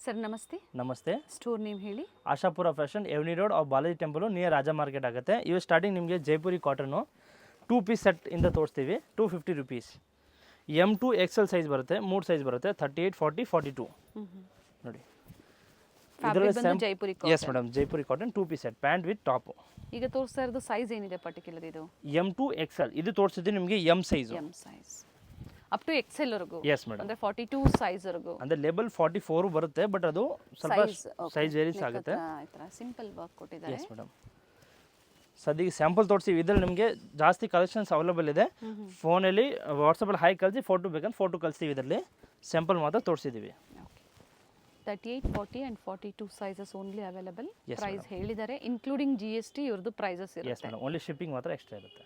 Sir ನಮಸ್ತೆ. ನಮಸ್ತೆ. Store name ಹೇಳಿ. Ashapura fashion avenue road off Balaji temple near Raja market ಆಗುತ್ತೆ. ಇವು ಸ್ಟಾರ್ಟಿಂಗ್ ನಿಮಗೆ ಜೈಪುರಿ ಕಾಟನ್ನು 2 ಪೀಸ್ ಸೆಟ್ ಇಂದ ತೋರಿಸ್ತೀವಿ. 250 rupees. M2 XL ಸೈಜ್ ಬರುತ್ತೆ, 3 ಸೈಜ್ ಬರುತ್ತೆ, 38, 40, 42 ನೋಡಿ. Jaipuri yes madam, Jaipuri cotton 2 piece set, pant with top. ಈಗ ತೋರಿಸ್ತಾ ಇರೋದು ಸೈಜ್ ಏನಿದೆ ಪರ್ಟಿಕ್ಯುಲರ್? ಇದು M2 XL. ಇದು ತೋರಿಸಿದ್ರೆ ನಿಮಗೆ M size, up to XL ವರೆಗೂ. ಎಸ್ ಮೇಡಮ್, ಅಂದ್ರೆ 42 ಸೈಜ್ ವರೆಗೂ. ಅಂದ್ರೆ ಲೆವೆಲ್ 44 ಬರುತ್ತೆ, ಬಟ್ ಅದು ಸ್ವಲ್ಪ ಸೈಜ್ ವೇರಿಯಸ್ ಆಗುತ್ತೆ. ಸಿಂಪಲ್ ವರ್ಕ್ ಕೊಟ್ಟಿದ್ದಾರೆ. ಎಸ್ ಮೇಡಮ್, ಸದ್ಯಕ್ಕೆ ಸ್ಯಾಂಪಲ್ ತೋರಿಸಿ. ಇದ್ರಲ್ಲಿ ನಿಮಗೆ ಜಾಸ್ತಿ ಕಲೆಕ್ಷನ್ಸ್ ಅವೈಲೇಬಲ್ ಇದೆ. ಫೋನಲ್ಲಿ ವಾಟ್ಸಪ್ಪಲ್ಲಿ ಹಾಯ್ ಕಳಿಸಿ, ಫೋಟೋ ಬೇಕಂದ್ರೆ ಫೋಟೋ ಕಳಿಸ್ತೀವಿ. ಇದರಲ್ಲಿ ಸ್ಯಾಂಪಲ್ ಮಾತ್ರ ತೋರಿಸಿದ್ದೀವಿ. 38, 40 and 42 sizes only available. Price ಹೇಳಿದ್ದಾರೆ, ಇನ್ಕ್ಲೂಡಿಂಗ್ GST ಇವ್ರದ್ದು ಪ್ರೈಸಸ್ ಇರುತ್ತೆ. ಎಸ್ ಮೇಡಮ್, ಓನ್ಲಿ ಶಿಪ್ಪಿಂಗ್ ಮಾತ್ರ ಎಕ್ಸ್ಟ್ರಾ ಇರುತ್ತೆ.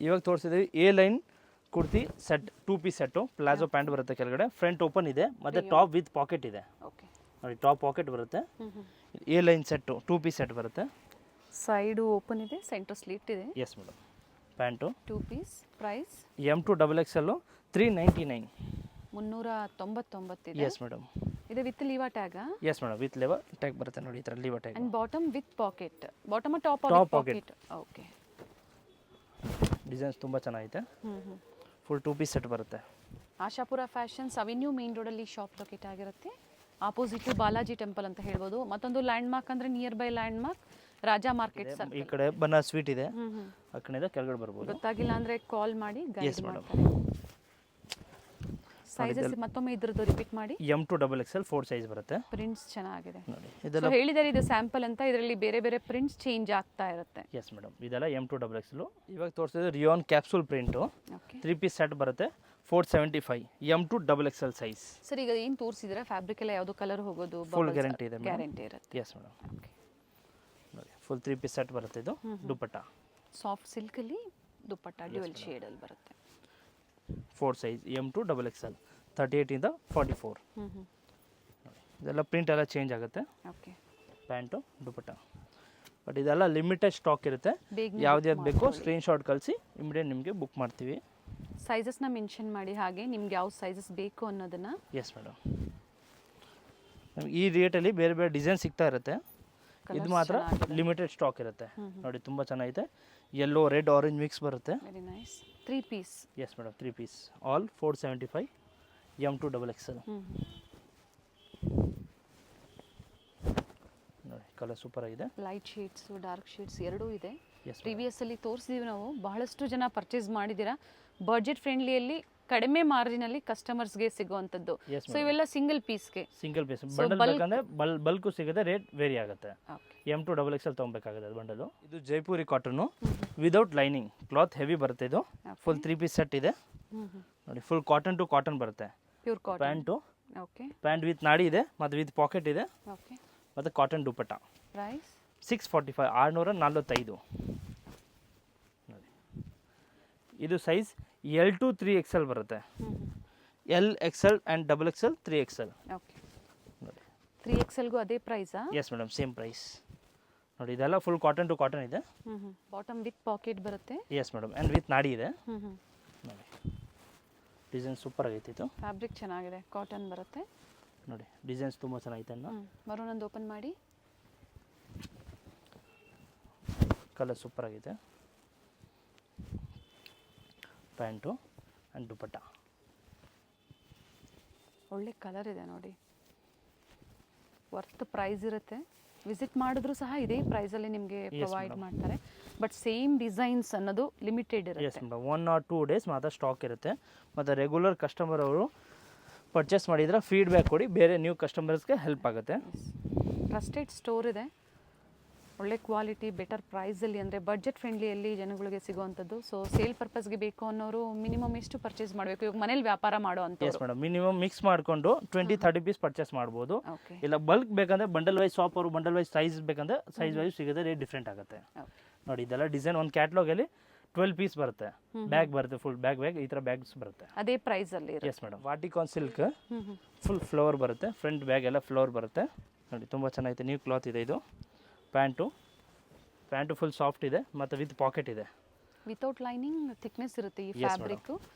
ಇವಾಗ ತೋರಿಸಿದ್ದೀವಿ A line kurti set, 2 piece set, palazzo pant ಬರುತ್ತೆ, ಕೆಳಗಡೆ ಫ್ರಂಟ್ ಓಪನ್ ಇದೆ, ಮತ್ತು ಟಾಪ್ ವಿತ್ ಪಾಕೆಟ್ ಇದೆ. ನೋಡಿ, ಟಾಪ್ ಪಾಕೆಟ್ ಬರುತ್ತೆ. A line set 2 piece set ಬರುತ್ತೆ. ಸೈಡು ಓಪನ್ ಇದೆ, ಸೆಂಟರ್ ಸ್ಲಿಟ್ ಇದೆ. Yes madam, pant 2 piece. Price M2 XXL 399, 399 ಇದೆ. Yes madam. ಇದು with Liva tag? Yes madam, with Liva tag ಬರುತ್ತೆ ನೋಡಿ, ಈ ಥರ Liva tag. And bottom with pocket. Bottom top pocket. Okay, designs ತುಂಬ ಚೆನ್ನಾಗಿದೆ. ಫುಲ್ 2 ಪೀಸ್ ಸೆಟ್ ಬರುತ್ತೆ. Ashapura fashions avenue main ರೋಡಲ್ಲಿ ಶಾಪ್ ಲೊಕೇಟ್ ಆಗಿರುತ್ತೆ. ಆಪೋಸಿಟ್ ಬಾಲಾಜಿ ಟೆಂಪಲ್ ಅಂತ ಹೇಳ್ಬೋದು. ಮತ್ತೊಂದು ಲ್ಯಾಂಡ್ ಮಾರ್ಕ್ ಅಂದರೆ near by land mark Raja market. ಈ ಕಡೆ ಬನ್ನ ಸ್ವೀಟ್ ಇದೆ, ಆ ಕಡೆಯಿಂದ ಕೆಳಗಡೆ ಬರ್ಬೋದು. ಗೊತ್ತಾಗಿಲ್ಲ ಅಂದರೆ ಕಾಲ್ ಮಾಡಿ ಗೈಡ್ ಮಾಡ್ತಾರೆ. ಸೈಜಸ್ ಮತ್ತೊಮ್ಮೆ ಇದ್ರದ್ದು ರಿಪೀಟ್ ಮಾಡಿ. M2 XXL 4 ಸೈಜ್ ಬರುತ್ತೆ. ಪ್ರಿಂಟ್ಸ್ ಚೆನ್ನಾಗಿದೆ ನೋಡಿ. ಇದೆಲ್ಲ ಹೇಳಿದ್ದಾರೆ, ಇದು ಸ್ಯಾಂಪಲ್ ಅಂತ. ಇದರಲ್ಲಿ ಬೇರೆ ಬೇರೆ ಪ್ರಿಂಟ್ಸ್ ಚೇಂಜ್ ಆಗ್ತಾ ಇರುತ್ತೆ. ಎಸ್ ಮೇಡಮ್, ಇದೆಲ್ಲ M2 XXL. ಇವಾಗ ತೋರಿಸಿದ್ರೆ rayon capsule print 3 piece set ಬರುತ್ತೆ, 475, M2 XXL ಸೈಜ್. ಸರ್, ಈಗ ಏನು ತೋರಿಸಿದ್ರೆ ಫ್ಯಾಬ್ರಿಕ್ ಎಲ್ಲ ಯಾವುದು ಕಲರ್ ಹೋಗೋದು ಫುಲ್ ಗ್ಯಾರಂಟಿ ಇದೆ, ಗ್ಯಾರಂಟಿ ಇರುತ್ತೆ. Yes madam. ನೋಡಿ, ಫುಲ್ 3 ಪೀಸ್ ಸೆಟ್ ಬರುತ್ತೆ. ಇದು ದುಪ್ಪಟ್ಟ ಸಾಫ್ಟ್ ಸಿಲ್ಕಲ್ಲಿ ದುಪ್ಪಟ್ಟ ಡ್ಯುಯಲ್ ಶೇಡಲ್ಲಿ ಬರುತ್ತೆ. 4 ಸೈಜ್, M2 XXL 38 ಇಂದ 44. ಇದೆಲ್ಲ ಪ್ರಿಂಟ್ ಎಲ್ಲ ಚೇಂಜ್ ಆಗುತ್ತೆ. Okay, pant dupatta. ಬಟ್ ಇದೆಲ್ಲ ಲಿಮಿಟೆಡ್ ಸ್ಟಾಕ್ ಇರುತ್ತೆ. ಯಾವ್ದು ಬೇಕೋ ಸ್ಕ್ರೀನ್ಶಾಟ್ ಕಳಿಸಿ, ಇಮಿಡಿಯೇಟ್ ನಿಮಗೆ ಬುಕ್ ಮಾಡ್ತೀವಿ. ಸೈಜಸ್ನ ಮೆನ್ಷನ್ ಮಾಡಿ, ಹಾಗೆ ನಿಮ್ಗೆ ಯಾವ ಸೈಜಸ್ ಬೇಕು ಅನ್ನೋದನ್ನ. ಎಸ್ ಮೇಡಮ್, ಈ ರೇಟಲ್ಲಿ ಬೇರೆ ಬೇರೆ ಡಿಸೈನ್ ಸಿಗ್ತಾ ಇರುತ್ತೆ. ಇದು ಮಾತ್ರ ಲಿಮಿಟೆಡ್ ಸ್ಟಾಕ್ ಇರುತ್ತೆ. ನೋಡಿ, ತುಂಬ ಚೆನ್ನಾಗಿದೆ. ಯೆಲ್ಲೋ, ರೆಡ್, ಆರೆಂಜ್ ಮಿಕ್ಸ್ ಬರುತ್ತೆ. Very nice. 3 piece. Yes madam, 3 piece, all 475, M2 XXL. ನೋಡಿ, ಕಲರ್ ಸೂಪರ್ ಆಗಿದೆ. ಲೈಟ್ ಶೇಡ್ಸ್, ಡಾರ್ಕ್ ಶೇಡ್ಸ್ ಎರಡೂ ಇದೆ. ಪ್ರೀವಿಯಸ್ ಅಲ್ಲಿ ತೋರಿಸಿದೀವಿ ನಾವು. ಬಹಳಷ್ಟು ಜನ ಪರ್ಚೇಸ್ ಮಾಡಿದ್ದೀರಾ. ಬಡ್ಜೆಟ್ ಫ್ರೆಂಡ್ಲಿಯಲ್ಲಿ ಕಡಿಮೆ ಮಾರ್ಜಿನಲ್ಲಿ ಕಸ್ಟಮರ್ಸ್ಗೆ ಸಿಗುವಂಥದ್ದು. ಸೊ ಇವೆಲ್ಲ ಸಿಂಗಲ್ ಪೀಸ್ಗೆ, ಸಿಂಗಲ್ ಪೀಸ್ ಬಂಡಲ್ ಬೇಕಂದ್ರೆ ಬಲ್ಕು ಸಿಗುತ್ತೆ, ರೇಟ್ ವೇರಿ ಆಗುತ್ತೆ. M2 XXL ತೊಗೊಬೇಕಾಗುತ್ತೆ bundle. ಇದು Jaipuri cotton without lining cloth, heavy ಬರುತ್ತೆ. ಇದು ಫುಲ್ 3 ಪೀಸ್ ಸೆಟ್ ಇದೆ. ನೋಡಿ, ಫುಲ್ ಕಾಟನ್ ಟು ಕಾಟನ್ ಬರುತ್ತೆ. Pure cotton pant. Okay, pant with ನಾಡಿ ಇದೆ, ಮತ್ತು ವಿತ್ ಪಾಕೆಟ್ ಇದೆ. ಓಕೆ, ಮತ್ತು ಕಾಟನ್ ದುಪ್ಪಟ್ಟ. ಪ್ರೈಸ್ 645, 645. ನೋಡಿ, ಇದು ಸೈಜ್ L2 3XL ಬರುತ್ತೆ. L XL and XXL 3XL. Okay, ನೋಡಿ 3XLಗೂ ಅದೇ ಪ್ರೈಸಾ? Yes madam, same price. ನೋಡಿ, ಇದೆಲ್ಲ ಫುಲ್ ಕಾಟನ್ ಟು ಕಾಟನ್ ಇದೆ. ಬಾಟಮ್ ವಿತ್ ಪಾಕೆಟ್ ಬರುತ್ತೆ. ಎಸ್ ಮೇಡಮ್, ಆ್ಯಂಡ್ ವಿತ್ ನಾಡಿ ಇದೆ. ನೋಡಿ, ಡಿಸೈನ್ ಸೂಪರ್ ಆಗೈತೆ. ಇದು ಫ್ಯಾಬ್ರಿಕ್ ಚೆನ್ನಾಗಿದೆ, ಕಾಟನ್ ಬರುತ್ತೆ. ನೋಡಿ, ಡಿಸೈನ್ಸ್ ತುಂಬ ಚೆನ್ನಾಗೈತೆ. ಮರೂನ್ ಒಂದು ಓಪನ್ ಮಾಡಿ. ಕಲರ್ ಸೂಪರ್ ಆಗಿದೆ. ಪ್ಯಾಂಟು ಆ್ಯಂಡ್ ದುಪ್ಪಟ್ಟ. ಒಳ್ಳೆ ಕಲರ್ ಇದೆ ನೋಡಿ. ವರ್ತ್ ಪ್ರೈಸ್ ಇರುತ್ತೆ. ವಿಸಿಟ್ ಮಾಡಿದ್ರು ಸಹ ಇದೇ ಪ್ರೈಸಲ್ಲಿ ನಿಮಗೆ ಪ್ರೊವೈಡ್ ಮಾಡ್ತಾರೆ. ಬಟ್ ಸೇಮ್ ಡಿಸೈನ್ಸ್ ಅನ್ನೋದು ಲಿಮಿಟೆಡ್ ಇರುತ್ತೆ. ಎಸ್ ಮೇಡಮ್, 1 or 2 ಡೇಸ್ ಮಾತ್ರ ಸ್ಟಾಕ್ ಇರುತ್ತೆ. ಮತ್ತು ರೆಗ್ಯುಲರ್ ಕಸ್ಟಮರ್ ಅವರು ಪರ್ಚೇಸ್ ಮಾಡಿದ್ರೆ ಫೀಡ್ಬ್ಯಾಕ್ ಕೊಡಿ, ಬೇರೆ ನ್ಯೂ ಕಸ್ಟಮರ್ಸ್ಗೆ ಹೆಲ್ಪ್ ಆಗುತ್ತೆ. ಟ್ರಸ್ಟೆಡ್ ಸ್ಟೋರ್ ಇದೆ. ಒಳ್ಳೆ ಕ್ವಾಲಿಟಿ, ಬೆಟರ್ ಪ್ರೈಸಲ್ಲಿ, ಅಂದರೆ ಬಡ್ಜೆಟ್ ಫ್ರೆಂಡ್ಲಿಯಲ್ಲಿ ಜನಗಳಿಗೆ ಸಿಗುವಂಥದ್ದು. ಸೊ ಸೇಲ್ ಪರ್ಪಸ್ಗೆ ಬೇಕು ಅನ್ನೋರು ಮಿನಿಮಮ್ ಎಷ್ಟು ಪರ್ಚೇಸ್ ಮಾಡಬೇಕು? ಇವಾಗ ಮನೇಲಿ ವ್ಯಾಪಾರ ಮಾಡೋ ಅಂತ. ಎಸ್ ಮೇಡಮ್, ಮಿನಿಮಮ್ ಮಿಕ್ಸ್ ಮಾಡಿಕೊಂಡು 20-30 ಪೀಸ್ ಪರ್ಚೇಸ್ ಮಾಡ್ಬೋದು. ಇಲ್ಲ ಬಲ್ಕ್ ಬೇಕಂದ್ರೆ ಬಂಡಲ್ ವೈಸ್ ಶಾಪ್ ಅವರು ಬಂಡಲ್ ವೈಸ್ ಸೈಜ್ ಬೇಕಂದ್ರೆ ಸೈಜ್ ವೈಸ್ ಸಿಗುತ್ತೆ, ರೇಟ್ ಡಿಫ್ರೆಂಟ್ ಆಗುತ್ತೆ. ನೋಡಿ, ಇದೆಲ್ಲ ಡಿಸೈನ್ ಒಂದು ಕ್ಯಾಟ್ಲಾಗಲ್ಲಿ 12 ಪೀಸ್ ಬರುತ್ತೆ. ಬ್ಯಾಗ್ ಬರುತ್ತೆ, ಫುಲ್ ಬ್ಯಾಗ್ ಈ ಥರ ಬ್ಯಾಗ್ಸ್ ಬರುತ್ತೆ. ಅದೇ ಪ್ರೈಸಲ್ಲಿ. Yes madam, Vatican silk full flower ಬರುತ್ತೆ. ಫ್ರಂಟ್ ಬ್ಯಾಗ್ ಎಲ್ಲ ಫ್ಲವರ್ ಬರುತ್ತೆ. ನೋಡಿ, ತುಂಬ ಚೆನ್ನಾಗಿದೆ. ನ್ಯೂ ಕ್ಲಾತ್ ಇದೆ. ಇದು ಪ್ಯಾಂಟು ಫುಲ್ ಸಾಫ್ಟ್ ಇದೆ, ಮತ್ತು ವಿತ್ ಪಾಕೆಟ್ ಇದೆ. ವಿತೌಟ್ ಲೈನಿಂಗ್ ಥಿಕ್ನೆಸ್ ಇರುತ್ತೆ ಈ ಫ್ಯಾಬ್ರಿಕ್.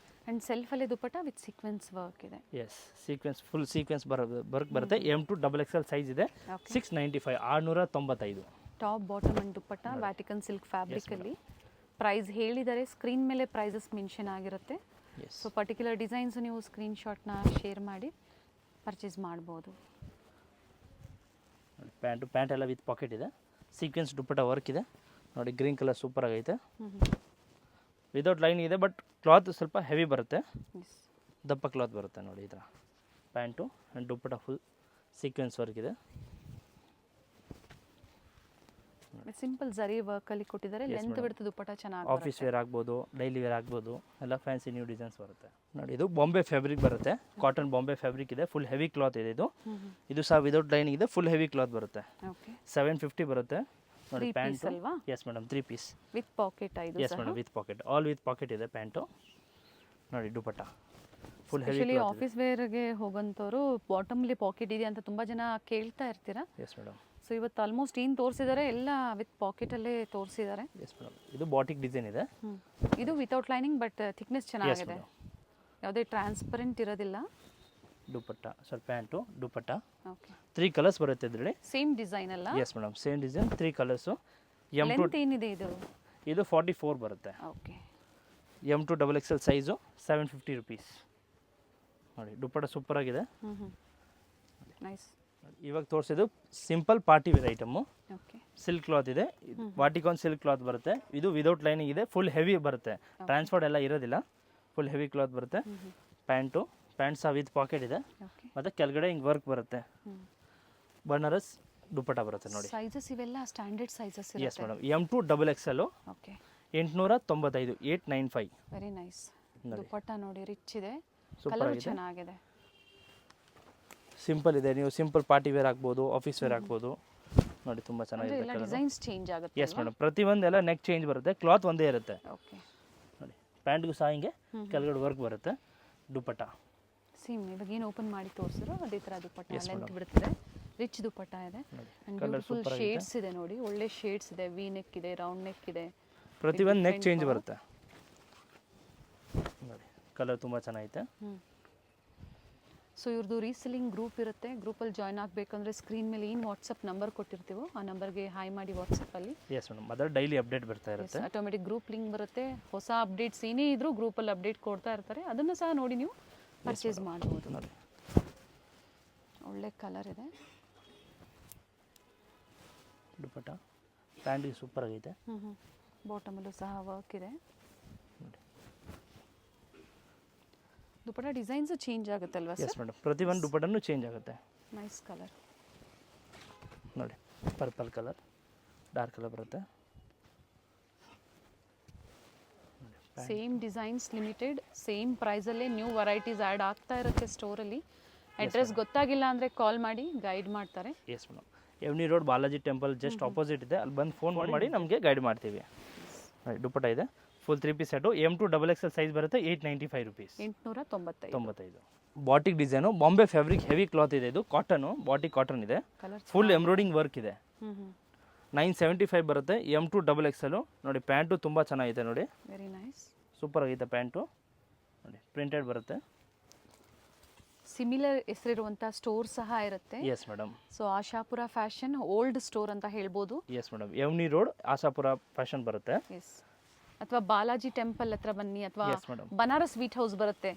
ಆ್ಯಂಡ್ ಸೆಲ್ಫಲ್ಲೇ ದುಪ್ಪಟ್ಟ ವಿತ್ ಸೀಕ್ವೆನ್ಸ್ ವರ್ಕ್ ಇದೆ. Yes sequence full sequence work ಬರುತ್ತೆ. M2 XXL ಸೈಜ್ ಇದೆ. 695 695. Top bottom and dupatta Vatican silk ಫ್ಯಾಬ್ರಿಕಲ್ಲಿ. ಪ್ರೈಸ್ ಹೇಳಿದರೆ ಸ್ಕ್ರೀನ್ ಮೇಲೆ ಪ್ರೈಸಸ್ ಮೆನ್ಷನ್ ಆಗಿರುತ್ತೆ. ಸೊ ಪರ್ಟಿಕ್ಯುಲರ್ ಡಿಸೈನ್ಸು ನೀವು ಸ್ಕ್ರೀನ್ಶಾಟ್ನ ಶೇರ್ ಮಾಡಿ ಪರ್ಚೇಸ್ ಮಾಡ್ಬೋದು. ಪ್ಯಾಂಟ್ ಎಲ್ಲ ವಿತ್ ಪಾಕೆಟ್ ಇದೆ. ಸೀಕ್ವೆನ್ಸ್ ದುಪ್ಪಟ್ಟ ವರ್ಕ್ ಇದೆ ನೋಡಿ. ಗ್ರೀನ್ ಕಲರ್ ಸೂಪರ್ ಆಗೈತೆ. ವಿದೌಟ್ ಲೈನ್ ಇದೆ ಬಟ್ ಕ್ಲಾತ್ ಸ್ವಲ್ಪ ಹೆವಿ ಬರುತ್ತೆ. ದಪ್ಪ ಕ್ಲಾತ್ ಬರುತ್ತೆ ನೋಡಿ. ಈ ಥರ pant and dupatta full sequence work ಇದೆ. ಸಿಂಪಲ್ ಜರಿ ವರ್ಕಲ್ಲಿ ಕೊಟ್ಟಿದ್ದಾರೆ. ಲೆಂತ್ ಬಿಡ್ತು ದುಪ್ಪಟ್ಟ ಚೆನ್ನಾಗಿ. ಆಫೀಸ್ ವೇರ್ ಆಗ್ಬೋದು, ಡೈಲಿ ವೇರ್ ಆಗ್ಬೋದು, ಎಲ್ಲ ಫ್ಯಾನ್ಸಿ ನ್ಯೂ ಡಿಸೈನ್ಸ್ ಬರುತ್ತೆ ನೋಡಿ. ಇದು ಬಾಂಬೆ ಫ್ಯಾಬ್ರಿಕ್ ಬರುತ್ತೆ. ಕಾಟನ್ ಬಾಂಬೆ ಫ್ಯಾಬ್ರಿಕ್ ಇದೆ. ಫುಲ್ ಹೆವಿ ಕ್ಲಾತ್ ಇದೆ ಇದು. ಇದು ಸಹ ವಿದೌಟ್ ಲೈನ್ ಇದೆ. ಫುಲ್ ಹೆವಿ ಕ್ಲಾತ್ ಬರುತ್ತೆ. 750 ಬರುತ್ತೆ ನೋಡಿ. Pant yes madam 3 piece with pocket. Yes madam with pocket. All with pocket ಇದೆ ಪ್ಯಾಂಟು ನೋಡಿ. Dupatta full heavy. Actually office ವೇರ್ಗೆ ಹೋಗೋಂಥವ್ರು ಬಾಟಮ್ಲಿ ಪಾಕೆಟ್ ಇದೆ ಅಂತ ತುಂಬ ಜನ ಕೇಳ್ತಾ ಇರ್ತೀರಾ. Yes madam. ಸೊ ಇವತ್ತು ಆಲ್ಮೋಸ್ಟ್ ಏನು ತೋರಿಸಿದ್ದಾರೆ ಎಲ್ಲ ವಿತ್ ಪಾಕೆಟಲ್ಲೇ ತೋರಿಸಿದ್ದಾರೆ. Yes madam. ಇದು ಬಾಟಿಕ್ ಡಿಸೈನ್ ಇದೆ. ಇದು ವಿತೌಟ್ ಲೈನಿಂಗ್ ಬಟ್ ಥಿಕ್ನೆಸ್ ಚೆನ್ನಾಗಿದೆ. ಯಾವುದೇ ಟ್ರಾನ್ಸ್ಪರೆಂಟ್ ಇರೋದಿಲ್ಲ. ದುಪ್ಪಟ್ಟ ಸ್ವಲ್ಪ ಪ್ಯಾಂಟು ದುಪ್ಪಟ್ಟ. ಓಕೆ 3 ಕಲರ್ಸ್ ಬರುತ್ತೆ ಇದರಲ್ಲಿ. ಸೇಮ್ ಡಿಸೈನ್ ಅಲ್ಲ? S madam same design 3 colours. Length ಏನಿದೆ ಇದು? ಇದು 44 ಬರುತ್ತೆ. Okay. M2 XXL size 750 rupees ನೋಡಿ. ದುಪ್ಪಟ್ಟ ಸೂಪರ್ ಆಗಿದೆ. ನೈಸ್. ಇವಾಗ ತೋರಿಸಿದ್ದು simple party wear item. Okay. Silk cloth ಇದೆ. ವಾಟಿಕಾನ್ ಸಿಲ್ಕ್ ಕ್ಲಾತ್ ಬರುತ್ತೆ. ಇದು ವಿದೌಟ್ ಲೈನಿಂಗ್ ಇದೆ. ಫುಲ್ ಹೆವಿ ಬರುತ್ತೆ. ಟ್ರಾನ್ಸ್ಪೋರ್ಟ್ ಎಲ್ಲ ಇರೋದಿಲ್ಲ. ಫುಲ್ ಹೆವಿ ಕ್ಲಾತ್ ಬರುತ್ತೆ. ಪ್ಯಾಂಟ್ ಸಹ ವಿತ್ ಪಾಕೆಟ್ ಇದೆ. ಮತ್ತು ಕೆಳಗಡೆ ಹಿಂಗೆ ವರ್ಕ್ ಬರುತ್ತೆ. ಬನಾರಸ್ ದುಪ್ಪಟ್ಟ ಬರುತ್ತೆ ನೋಡಿ. ಸೈಜಸ್ ಇವೆಲ್ಲ ಸ್ಟ್ಯಾಂಡರ್ಡ್ ಸೈಜಸ್ ಇರುತ್ತೆ. Yes madam. M2 XXL. Okay. 895 895. Very nice. Dupatta ನೋಡಿ ರಿಚ್ ಇದೆ. ಸೂಪರ್ ಕಲರ್ ಆಗಿದೆ. ಚೆನ್ನಾಗಿದೆ. ಸಿಂಪಲ್ ಇದೆ. ನೀವು ಸಿಂಪಲ್ ಪಾರ್ಟಿ ವೇರ್ ಆಗ್ಬೋದು, ಆಫೀಸ್ ವೇರ್ ಆಗ್ಬೋದು ನೋಡಿ. ತುಂಬ ಚೆನ್ನಾಗಿದೆ. ಎಲ್ಲ ಡಿಸೈನ್ಸ್ ಚೇಂಜ್ ಆಗುತ್ತೆ. Yes madam. ಪ್ರತಿಯೊಂದೆಲ್ಲ ನೆಕ್ ಚೇಂಜ್ ಬರುತ್ತೆ. ಕ್ಲಾತ್ ಒಂದೇ ಇರುತ್ತೆ. ಓಕೆ ನೋಡಿ. ಪ್ಯಾಂಟ್ಗೂ ಸಹ ಹಿಂಗೆ ಕೆಳಗಡೆ ವರ್ಕ್ ಬರುತ್ತೆ. ದುಪ್ಪಟ್ಟ ಸೇಮ್ ಇವಾಗ ಏನು ಓಪನ್ ಮಾಡಿ ತೋರಿಸಿರೋ ಅದೇ ಥರ ದುಪ್ಪಟ್ಟ ಲೆಂತ್ ಬಿಡ್ತಿದೆ. ರಿಚ್ ದುಪ್ಪಟ್ಟ ಇದೆ. ಬ್ಯೂಟಿಫುಲ್ ಶೇಡ್ಸ್ ಇದೆ ನೋಡಿ. ಒಳ್ಳೆ ಶೇಡ್ಸ್ ಇದೆ. ವಿ ನೆಕ್ ಇದೆ, ರೌಂಡ್ ನೆಕ್ ಇದೆ. ಪ್ರತಿಯೊಂದು ನೆಕ್ ಚೇಂಜ್ ಬರುತ್ತೆ ನೋಡಿ. ಕಲರ್ ತುಂಬ ಚೆನ್ನಾಗಿದೆ. ಸೊ ಇವ್ರದ್ದು ರೀಸೆಲ್ಲಿಂಗ್ ಗ್ರೂಪ್ ಇರುತ್ತೆ. ಗ್ರೂಪಲ್ಲಿ ಜಾಯ್ನ್ ಆಗಬೇಕಂದ್ರೆ ಸ್ಕ್ರೀನ್ ಮೇಲೆ ಏನು ವಾಟ್ಸಪ್ ನಂಬರ್ ಕೊಟ್ಟಿರ್ತೀವೋ ಆ ನಂಬರ್ಗೆ ಹಾಯ್ ಮಾಡಿ ವಾಟ್ಸಪ್ಪಲ್ಲಿ. Yes madam. ಅದರ ಡೈಲಿ ಅಪ್ಡೇಟ್ ಬರ್ತಾ ಇರುತ್ತೆ. ಆಟೋಮೆಟಿಕ್ ಗ್ರೂಪ್ ಲಿಂಕ್ ಬರುತ್ತೆ. ಹೊಸ ಅಪ್ಡೇಟ್ಸ್ ಏನೇ ಇದ್ರೂ ಗ್ರೂಪಲ್ಲಿ ಅಪ್ಡೇಟ್ ಕೊಡ್ತಾ ಇರ್ತಾರೆ. ಅದನ್ನು ಸಹ ನೋಡಿ ನೀವು ಪರ್ಚೇಸ್ ಮಾಡ್ಬೋದು ನೋಡಿ. ಒಳ್ಳೆ ಕಲರ್ ಇದೆ. ದುಪ್ಪಟ್ಟ ಪ್ಯಾಂಟಿಗೆ ಸೂಪರ್ ಆಗೈತೆ. ಬಾಟಮಲ್ಲೂ ಸಹ ವರ್ಕ್ ಇದೆ. ದುಪ್ಪಟ್ಟ ಡಿಸೈನ್ಸು ಚೇಂಜ್ ಆಗುತ್ತೆ ಅಲ್ವಾ ಸರ್? Yes madam. ಪ್ರತಿಯೊಂದು ದುಪ್ಪಟ್ಟನೂ ಚೇಂಜ್ ಆಗುತ್ತೆ. ನೈಸ್ ಕಲರ್ ನೋಡಿ. ಪರ್ಪಲ್ ಕಲರ್, ಡಾರ್ಕ್ ಕಲರ್ ಬರುತ್ತೆ. ಸೇಮ್ ಡಿಸೈನ್ಸ್ ಲಿಮಿಟೆಡ್, ಸೇಮ್ ಪ್ರೈಸಲ್ಲೇ ನ್ಯೂ ವೆರೈಟೀಸ್ ಆ್ಯಡ್ ಆಗ್ತಾ ಇರುತ್ತೆ ಸ್ಟೋರಲ್ಲಿ. ಅಡ್ರೆಸ್ ಗೊತ್ತಾಗಿಲ್ಲ ಅಂದರೆ ಕಾಲ್ ಮಾಡಿ ಗೈಡ್ ಮಾಡ್ತಾರೆ. Yes madam. Avenue road Balaji temple just opposite ಇದೆ. ಅಲ್ಲಿ ಬಂದು ಫೋನ್ ಮಾಡಿ ನಮಗೆ ಗೈಡ್ ಮಾಡ್ತೀವಿ. ದುಪ್ಪಟ್ಟ ಇದೆ. Full 3 piece set. M2 XXL size ಬರುತ್ತೆ. 895 rupees. 895. Batik design Bombay fabric heavy cloth ಇದೆ. ಇದು ಕಾಟನು, ಬಾಟಿಕ್ ಕಾಟನ್ ಇದೆ. ಫುಲ್ ಎಂಬ್ರಾಯ್ಡಿಂಗ್ ವರ್ಕ್ ಇದೆ. 975 ಬರುತ್ತೆ. M2 XXL ನೋಡಿ. ಪ್ಯಾಂಟು ತುಂಬ ಚೆನ್ನಾಗಿದೆ ನೋಡಿ. Very nice. ಸೂಪರ್ ಆಗಿದೆ ಪ್ಯಾಂಟು ನೋಡಿ. ಪ್ರಿಂಟೆಡ್ ಬರುತ್ತೆ. ಸಿಮಿಲರ್ ಹೆಸರಿರುವಂಥ ಸ್ಟೋರ್ ಸಹ ಇರುತ್ತೆ. Yes madam. So Ashapura fashion old store ಅಂತ ಹೇಳ್ಬೋದು. Yes madam. Avenue road Ashapura fashion ಬರುತ್ತೆ. ಎಸ್. ಅಥವಾ ಬಾಲಾಜಿ ಟೆಂಪಲ್ ಹತ್ರ ಬನ್ನಿ, ಅಥವಾ ಬನಾರಸ್ ಸ್ವೀಟ್ ಹೌಸ್ ಬರುತ್ತೆ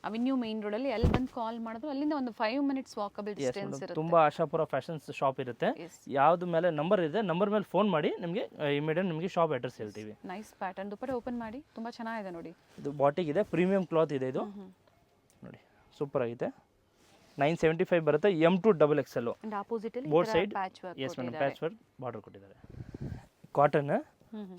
ಅವೆನ್ಯೂ ಮೇನ್ ರೋಡಲ್ಲಿ. ಅಲ್ಲಿ ಬಂದು ಕಾಲ್ ಮಾಡಿದ್ರು ಅಲ್ಲಿಂದ ಒಂದು 5 ಮಿನಿಟ್ಸ್ ವಾಕಬಲ್ ಡಿಸ್ಟೆನ್ಸ್ ಇರುತ್ತೆ. ತುಂಬ ಆಶಾಪುರ ಫ್ಯಾಷನ್ಸ್ ಶಾಪ್ ಇರುತ್ತೆ. ಯಾವ್ದು ಮೇಲೆ ನಂಬರ್ ಇದೆ, ನಂಬರ್ ಮೇಲೆ ಫೋನ್ ಮಾಡಿ ನಿಮಗೆ ಇಮಿಡಿಯೇಟ್ ನಿಮಗೆ ಶಾಪ್ ಅಡ್ರೆಸ್ ಹೇಳ್ತೀವಿ. ನೈಸ್ ಪ್ಯಾಟರ್ನ್ ದುಪ್ಪಟ್ಟ ಓಪನ್ ಮಾಡಿ. ತುಂಬ ಚೆನ್ನಾಗಿದೆ ನೋಡಿ. ಇದು ಬಾಟಿಕ್ ಇದೆ. ಪ್ರೀಮಿಯಂ ಕ್ಲಾತ್ ಇದೆ ಇದು ನೋಡಿ. ಸೂಪರ್ ಆಗಿದೆ. 975 ಬರುತ್ತೆ. M2 XXL. ಅಂಡ್ ಆಪೋಸಿಟ್ ಅಲ್ಲಿ both side. Yes madam. Patch work border ಕೊಟ್ಟಿದ್ದಾರೆ. Cotton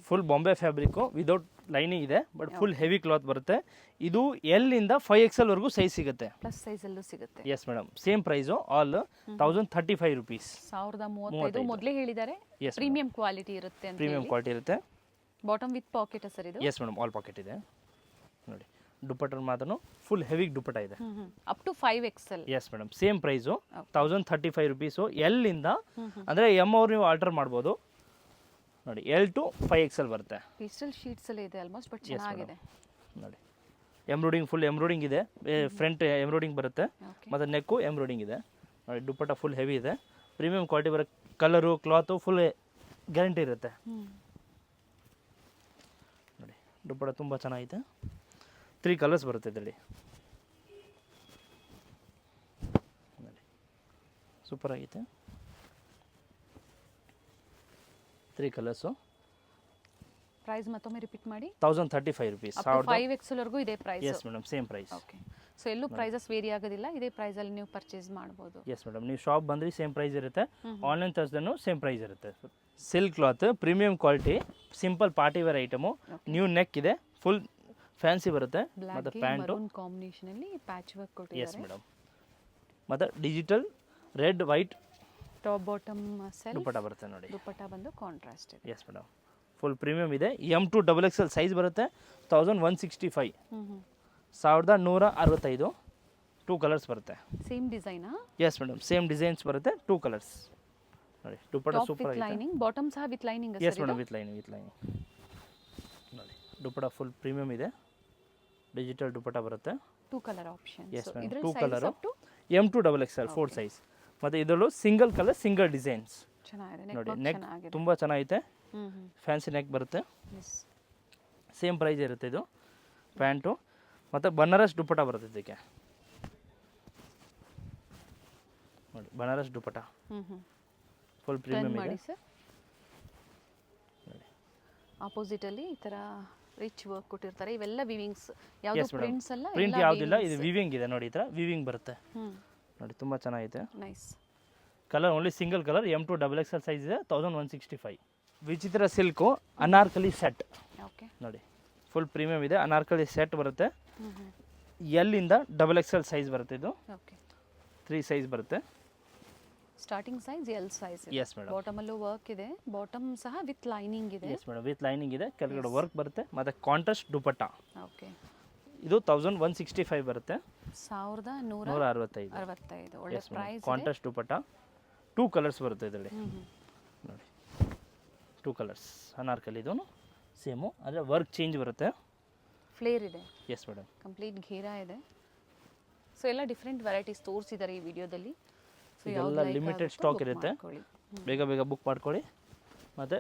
full Bombay fabric without lining ಇದೆ ಬಟ್ ಫುಲ್ ಹೆವಿ ಕ್ಲಾತ್ ಬರುತ್ತೆ. ಇದು L ಇಂದ 5XL ವರೆಗೂ ಸೈಜ್ ಸಿಗುತ್ತೆ. ಪ್ಲಸ್ ಸೈಜಲ್ಲೂ ಸಿಗುತ್ತೆ. Yes madam. Same price. All 1035 rupees. 1035 ಮೊದಲೇ ಹೇಳಿದ್ದಾರೆ. ಪ್ರೀಮಿಯಂ ಕ್ವಾಲಿಟಿ ಇರುತ್ತೆ ಅಂತ. ಪ್ರೀಮಿಯಂ ಕ್ವಾಲಿಟಿ ಇರುತ್ತೆ. ಬಾಟಮ್ ವಿತ್ ಪಾಕೆಟ್ ಸರ್ ಇದು? Yes madam. ಆಲ್ ಪಾಕೆಟ್ ಇದೆ ನೋಡಿ. ದುಪ್ಪಟ್ಟ ಮಾತ್ರ ಫುಲ್ ಹೆವಿ ದುಪ್ಪಟ್ಟ ಇದೆ. Up to 5XL. Yes madam. Same price 1035 rupees. L ಇಂದ ಅಂದರೆ M ಅವ್ರು ನೀವು ಆಲ್ಟರ್ ಮಾಡ್ಬೋದು ನೋಡಿ. L to 5XL ಬರುತ್ತೆ. ಪೇಸ್ಟಲ್ ಶೀಟ್ಸ್ ಅಲ್ಲಿ ಇದೆ ಆಲ್ಮೋಸ್ಟ್ ಬಟ್ ಚೆನ್ನಾಗಿದೆ ನೋಡಿ. ಎಂಬ್ರಾಯ್ಡಿಂಗ್ ಫುಲ್ ಎಂಬ್ರಾಯ್ಡಿಂಗ್ ಇದೆ, ಫ್ರಂಟ್ ಎಂಬ್ರಾಯ್ಡಿಂಗ್ ಬರುತ್ತೆ ಓಕೆ ಮತ್ತು ನೆಕ್ಕು ಎಂಬ್ರಾಯ್ಡಿಂಗ್ ಇದೆ ನೋಡಿ. ದುಪ್ಪಟ್ಟ ಫುಲ್ ಹೆವಿ ಇದೆ, ಪ್ರೀಮಿಯಂ ಕ್ವಾಲಿಟಿ ಬರೋ ಕಲರು ಕ್ಲಾತು ಫುಲ್ ಗ್ಯಾರಂಟಿ ಇರುತ್ತೆ ನೋಡಿ. ದುಪ್ಪಟ್ಟ ತುಂಬ ಚೆನ್ನಾಗಿದೆ, 3 ಕಲರ್ಸ್ ಬರುತ್ತೆ ಇದರಲ್ಲಿ ನೋಡಿ, ಸೂಪರ್ ಆಗೈತೆ. 3 ಕಲರ್ಸು. ಪ್ರೈಸ್ ಮತ್ತೊಮ್ಮೆ ರಿಪೀಟ್ ಮಾಡಿ. 1035 rupees. 5XL ವರೆಗೂ ಇದೆ price. Yes madam, same price. Okay, so ಎಲ್ಲೂ ಪ್ರೈಸಸ್ ವೇರಿ ಆಗೋದಿಲ್ಲ, ಇದೇ ಪ್ರೈಸಲ್ಲಿ ನೀವು ಪರ್ಚೇಸ್ ಮಾಡ್ಬೋದು. ಎಸ್ ಮೇಡಮ್, ನೀವು ಶಾಪ್ ಬಂದರೆ ಸೇಮ್ ಪ್ರೈಸ್ ಇರುತ್ತೆ, ಆನ್ಲೈನ್ ತರಿಸಿದ್ರೂ ಸೇಮ್ ಪ್ರೈಸ್ ಇರುತ್ತೆ. Silk cloth premium quality, simple party wear item, new neck ಇದೆ, ಫುಲ್ ಫ್ಯಾನ್ಸಿ ಬರುತ್ತೆ ಮತ್ತು ಪ್ಯಾಂಟು ಕಾಂಬಿನೇಷನಲ್ಲಿ ಪ್ಯಾಚ್ ವರ್ಕ್ ಎಸ್ ಕೊಟ್ಟಿದ್ದಾರೆ. ಮೇಡಮ್, ಮತ್ತು digital red white top bottom self dupatta ಬರುತ್ತೆ ನೋಡಿ. ದುಪ್ಪಟ್ಟ ಬಂದು ಕಾಂಟ್ರಾಸ್ಟ್ ಇದೆ. ಎಸ್ ಮೇಡಮ್, ಫುಲ್ ಪ್ರೀಮಿಯಂ ಇದೆ. M2 XXL ಸೈಜ್ ಬರುತ್ತೆ, 1165, 1165. 2 ಕಲರ್ಸ್ ಬರುತ್ತೆ. ಸೇಮ್ ಡಿಸೈನಾ? ಎಸ್ ಮೇಡಮ್, ಸೇಮ್ ಡಿಸೈನ್ಸ್ ಬರುತ್ತೆ, 2 ಕಲರ್ಸ್ ನೋಡಿ. ದುಪ್ಪಟ್ಟ ಟಾಪ್ ಸೂಪರ್ ವಿತ್ ಆಗಿದೆ. ಲೈನಿಂಗ್, ಬಾಟಮ್ ಸಹ with lining. Yes madam, with lining ನೋಡಿ. ದುಪ್ಪಟ್ಟ ಫುಲ್ ಪ್ರೀಮಿಯಂ ಇದೆ, ಡಿಜಿಟಲ್ ದುಪ್ಪಟ್ಟ ಬರುತ್ತೆ. 2 ಕಲರ್ ಆಪ್ಷನ್. ಎಸ್ ಮೇಡಮ್, ಇದರಲ್ಲಿ 2 size colour, up to M2 XXL 4 size. ಮತ್ತು ಇದರಲ್ಲೂ ಸಿಂಗಲ್ ಕಲರ್ ಸಿಂಗಲ್ ಡಿಸೈನ್ಸ್ ಚೆನ್ನಾಗಿದೆ. ನೋಡಿ. ನೆಕ್ ನೆಕ್ ಚೆನ್ನಾಗಿದೆ. ತುಂಬ ಚೆನ್ನಾಗೈತೆ, ಫ್ಯಾನ್ಸಿ ನೆಕ್ ಬರುತ್ತೆ, ಎಸ್ ಸೇಮ್ ಪ್ರೈಸ್ ಇರುತ್ತೆ. ಇದು ಪ್ಯಾಂಟು ಮತ್ತು ಬನಾರಸ್ ದುಪ್ಪಟ್ಟ ಬರುತ್ತೆ ಇದಕ್ಕೆ ನೋಡಿ. ಬನಾರಸ್ ದುಪ್ಪಟ್ಟ ಫುಲ್ ಪ್ರೀಮಿಯಂ ಇದೆ ಮಾಡಿ ಸರ್. ಆಪೋಸಿಟ್ ಅಲ್ಲಿ ಈ ತರ ರಿಚ್ ವರ್ಕ್ ಕೊಟ್ಟಿರ್ತಾರೆ, ಇವೆಲ್ಲ ವಿವಿಂಗ್ಸ್, ಯಾವುದು ಪ್ರಿಂಟ್ಸ್ ಅಲ್ಲ, ಪ್ರಿಂಟ್ ಯಾವುದಿಲ್ಲ, ಇದು ವಿವಿಂಗ್ ಇದೆ ನೋಡಿ. ಈ ಥರ ವಿವಿಂಗ್ ಬರುತ್ತೆ ನೋಡಿ, ತುಂಬ ಚೆನ್ನಾಗಿದೆ. Nice colour only single colour, M2 XXL size ಇದೆ, 1165. ವಿಚಿತ್ರ ಸಿಲ್ಕು ಅನಾರ್ಕಲಿ ಸೆಟ್ ಓಕೆ ನೋಡಿ, ಫುಲ್ ಪ್ರೀಮಿಯಂ ಇದೆ, ಅನಾರ್ಕಲಿ ಸೆಟ್ ಬರುತ್ತೆ. ಎಲ್ಲಿಂದ XXL ಸೈಜ್ ಬರುತ್ತೆ, ಇದು ಓಕೆ 3 ಸೈಜ್ ಬರುತ್ತೆ. Starting size L size. Yes madam, bottom ಅಲ್ಲೂ ವರ್ಕ್ ಇದೆ, ಬಾಟಮ್ ಸಹ ವಿತ್ ಲೈನಿಂಗ್ ಇದೆ. ಎಸ್ ಮೇಡಮ್, ವಿತ್ ಲೈನಿಂಗ್ ಇದೆ, ಕೆಳಗಡೆ ವರ್ಕ್ ಬರುತ್ತೆ ಮತ್ತು ಕಾಂಟ್ರಾಸ್ಟ್ ದುಪ್ಪಟ್ಟ. ಓಕೆ, ಇದು 1165 ಬರುತ್ತೆ, 1165. ಒಳ್ಳೆ ಪ್ರೈಸ್. ಕಾಂಟ್ರಾಸ್ಟ್ ದುಪ್ಪಟ್ಟ, 2 ಕಲರ್ಸ್ ಬರುತ್ತೆ ಇದರಲ್ಲಿ ನೋಡಿ. 2 ಕಲರ್ಸ್ ಅನಾರ್ಕಲಿ, ಇದು ಸೇಮು, ಆದರೆ ವರ್ಕ್ ಚೇಂಜ್ ಬರುತ್ತೆ, ಫ್ಲೇರ್ ಇದೆ. ಎಸ್ ಮೇಡಮ್, ಕಂಪ್ಲೀಟ್ ಘೇರಾ ಇದೆ. ಸೊ ಎಲ್ಲ ಡಿಫ್ರೆಂಟ್ ವೆರೈಟೀಸ್ ತೋರಿಸಿದ್ದಾರೆ ಈ ವಿಡಿಯೋದಲ್ಲಿ. ಸೊ ಇದೆಲ್ಲ ಲಿಮಿಟೆಡ್ ಸ್ಟಾಕ್ ಇರುತ್ತೆ, ಬೇಗ ಬೇಗ ಬುಕ್ ಮಾಡ್ಕೊಳ್ಳಿ. ಮತ್ತು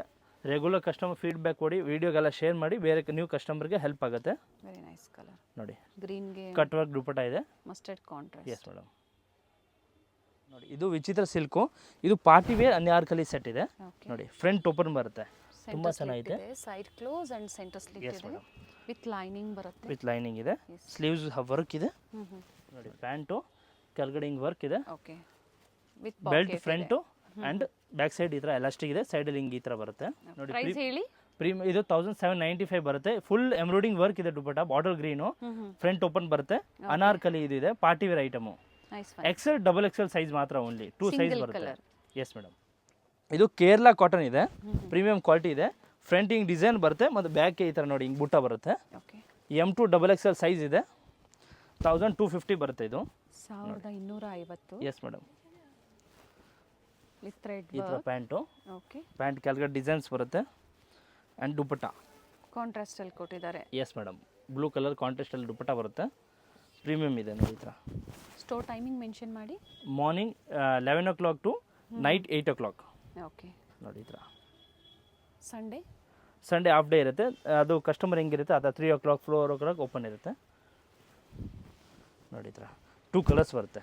ರೆಗ್ಯುಲರ್ ಕಸ್ಟಮರ್ ಫೀಡ್ಬ್ಯಾಕ್ ಕೊಡಿ, ವಿಡಿಯೋಗೆಲ್ಲ ಶೇರ್ ಮಾಡಿ, ಬೇರೆ ನ್ಯೂ ಕಸ್ಟಮರ್ಗೆ ಹೆಲ್ಪ್ ಆಗುತ್ತೆ. ವೆರಿ ನೈಸ್ ಕಲರ್ ನೋಡಿ. ಗ್ರೀನ್ಗೆ ಕಟ್ ವರ್ಕ್ ದುಪ್ಪಟ್ಟ ಇದೆ, ಮಸ್ಟರ್ಡ್ ಕಾಂಟ್ರಾಸ್ಟ್. ಎಸ್ ಮೇಡಮ್ ನೋಡಿ. ಇದು ವಿಚಿತ್ರ ಸಿಲ್ಕು, ಇದು ಪಾರ್ಟಿ ವೇರ್ ಅನಾರ್ಕಲಿ ಸೆಟ್ ಇದೆ ನೋಡಿ. ಫ್ರಂಟ್ ಓಪನ್ ಬರುತ್ತೆ, ತುಂಬ ಚೆನ್ನಾಗಿದೆ. Side close and centre slit ಇದೆ, ವಿತ್ ಲೈನಿಂಗ್ ಬರುತ್ತೆ. ವಿತ್ ಲೈನಿಂಗ್ ಇದೆ, ಸ್ಲೀವ್ಸ್ ವರ್ಕ್ ಇದೆ ನೋಡಿ. ಪ್ಯಾಂಟು ಕೆಳಗಡೆ ಹಿಂಗೆ ವರ್ಕ್ ಇದೆ, okay with belt front and back side ಈ ಥರ ಎಲಾಸ್ಟಿಕ್ ಇದೆ, ಸೈಡಲ್ಲಿ ಹಿಂಗೆ ಈ ಥರ ಬರುತ್ತೆ ನೋಡಿ. ಪ್ರೈಸ್ ಹೇಳಿ. ಇದು 1795 ಬರುತ್ತೆ, ಫುಲ್ ಎಂಬ್ರಾಯ್ಡಿಂಗ್ ವರ್ಕ್ ಇದೆ dupatta, bottle green, front open ಬರುತ್ತೆ, ಅನಾರ್ಕಲಿ ಇದು ಇದೆ, party wear item. XL XXL size ಮಾತ್ರ, ಓನ್ಲಿ 2 ಸೈಜ್ ಬರುತ್ತೆ. ಎಸ್ ಮೇಡಮ್, ಇದು ಕೇರಳ ಕಾಟನ್ ಇದೆ, ಪ್ರೀಮಿಯಂ ಕ್ವಾಲಿಟಿ ಇದೆ, ಫ್ರಂಟ್ ಹಿಂಗೆ ಡಿಸೈನ್ ಬರುತ್ತೆ ಮತ್ತು ಬ್ಯಾಕ್ ಈ ಥರ ನೋಡಿ ಹಿಂಗೆ ಬುಟ್ಟ ಬರುತ್ತೆ. M2 XXL ಸೈಜ್ ಇದೆ, 1250 ಬರುತ್ತೆ ಇದು, 1250. S madam. ವಿತ್ ಥ್ರೆಡ್ ಈ ಥರ ಪ್ಯಾಂಟು, ಓಕೆ, ಪ್ಯಾಂಟ್ ಕೆಳಗಡೆ ಡಿಸೈನ್ಸ್ ಬರುತ್ತೆ ಆ್ಯಂಡ್ ದುಪ್ಪಟ್ಟ ಕಾಂಟ್ರಾಸ್ಟ್ ಅಲ್ಲಿ ಕೊಟ್ಟಿದ್ದಾರೆ. Yes madam, blue colour contrast ಅಲ್ಲಿ ದುಪ್ಪಟ್ಟ ಬರುತ್ತೆ, ಪ್ರೀಮಿಯಂ ಇದೆ ನೋಡಿ. ಈ ಥರ ಸ್ಟೋರ್ ಟೈಮಿಂಗ್ ಮೆನ್ಷನ್ ಮಾಡಿ. Morning 11 o'clock to night 8 o'clock okay ನೋಡಿ. ಈ ಥರ ಸಂಡೇ ಹಾಫ್ ಡೇ ಇರುತ್ತೆ, ಅದು ಕಸ್ಟಮರ್ ಹೆಂಗಿರುತ್ತೆ ಅದು 3 o'clock 4 o'clock ಓಪನ್ ಇರುತ್ತೆ ನೋಡಿ. ಈ ಥರ 2 ಕಲರ್ಸ್ ಬರುತ್ತೆ.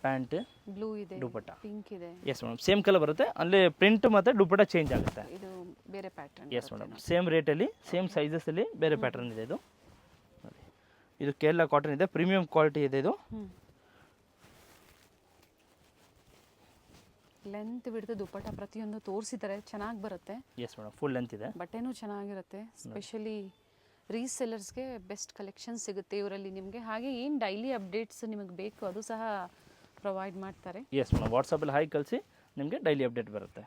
ಪ್ಯಾಂಟ್ ಬ್ಲೂ ಇದೆ, ದುಪ್ಪಟ್ಟ ಪಿಂಕ್ ಇದೆ. ಎಸ್ ಮೇಡಮ್, ಸೇಮ್ ಕಲರ್ ಬರುತ್ತೆ, ಅಲ್ಲಿ ಪ್ರಿಂಟ್ ಮತ್ತು ದುಪ್ಪಟ್ಟ ಚೇಂಜ್ ಆಗುತ್ತೆ. ಇದು ಬೇರೆ ಪ್ಯಾಟರ್ನ್. ಎಸ್ ಮೇಡಮ್, ಸೇಮ್ ರೇಟಲ್ಲಿ ಸೇಮ್ ಸೈಜಸಲ್ಲಿ ಬೇರೆ ಪ್ಯಾಟರ್ನ್ ಇದೆ ಇದು ನೋಡಿ. ಇದು ಕೇರಳ ಕಾಟನ್ ಇದೆ, ಪ್ರೀಮಿಯಂ ಕ್ವಾಲಿಟಿ ಇದೆ ಇದು. ಲೆಂತ್ ಬಿಡ್ತು ದುಪ್ಪಟ್ಟ ಪ್ರತಿಯೊಂದು ತೋರಿಸಿದ್ದಾರೆ, ಚೆನ್ನಾಗಿ ಬರುತ್ತೆ. ಎಸ್ ಮೇಡಮ್, ಫುಲ್ ಲೆಂತ್ ಇದೆ, ಬಟ್ಟೆನೂ ಚೆನ್ನಾಗಿರುತ್ತೆ. ಸ್ಪೆಷಲಿ ರೀಸೆಲ್ಲರ್ಸ್ಗೆ ಬೆಸ್ಟ್ ಕಲೆಕ್ಷನ್ ಸಿಗುತ್ತೆ ಇವರಲ್ಲಿ ನಿಮಗೆ. ಹಾಗೆ ಏನು ಡೈಲಿ ಅಪ್ಡೇಟ್ಸ್ ನಿಮಗೆ ಬೇಕು ಅದು ಸಹ ಪ್ರೊವೈಡ್ ಮಾಡ್ತಾರೆ. ಎಸ್ ಮೇಡಮ್, ವಾಟ್ಸಪ್ಪಲ್ಲಿ ಹಾಕಿ ಕಳಿಸಿ, ನಿಮಗೆ ಡೈಲಿ ಅಪ್ಡೇಟ್ ಬರುತ್ತೆ